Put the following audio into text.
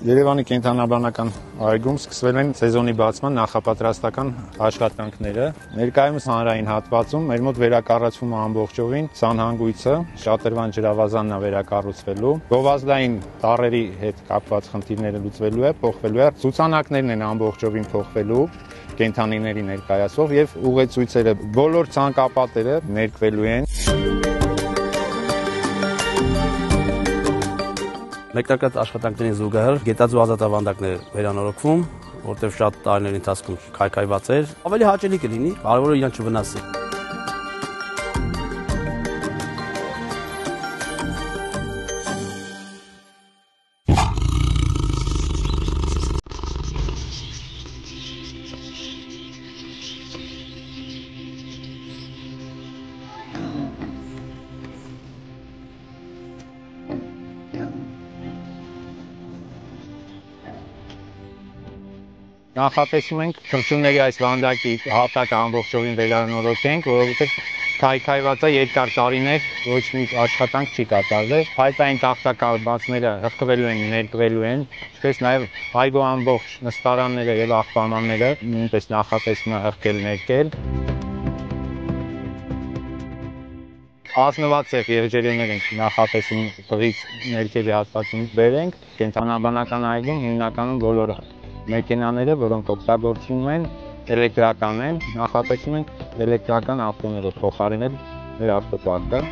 Երևանի կենդանաբանական այգում սկսվել են սեզոնի բացման նախապատրաստական աշխատանքները։ Ներկայումս հանրային հատվածում մեր մոտ վերակառուցվում է ամբողջովին սանհանգույցը, շատրվան ջրավազանն է վերակառուցվելու, գովազդային տառերի հետ կապված խնդիրները լուծվելու է, փոխվելու է, ցուցանակներն են ամբողջովին փոխվելու, կենդանիների ներկայացող եւ ուղեցույցերը, բոլոր ցանկապատերը ներկվելու են։ Մեկնարկած աշխատանքներին զուգահեռ գետաձու ազատավանդակներ վերանորոգվում, որտեղ շատ տարիների ընթացքում քայքայված էր, ավելի հաճելի կլինի, կարևորը իրան չվնասի։ Նախատեսում ենք թռչունների այս վանդակի հատակը ամբողջովին վերանորոգենք, որովհետև քայքայված է երկար տարիներ, ոչ մի աշխատանք չի կատարվել։ Փայտային տախտակալվածները հղկվելու են, ներկվելու են, ինչպես նաև այգու ամբողջ նստարանները եւ աղբամանները նույնպես նախատեսվում է հղկել, ներկել։ Ազնված եղջերուներ ենք նախատեսում տղից ներքևի հատվածում բերենք, կենդանաբանական այգում հիմնականում բոլոր մեքենաները, որոնք օգտագործվում են, էլեկտրական են, նախատեսում ենք էլեկտրական ավտոները փոխարինել մեր ավտոպարկը։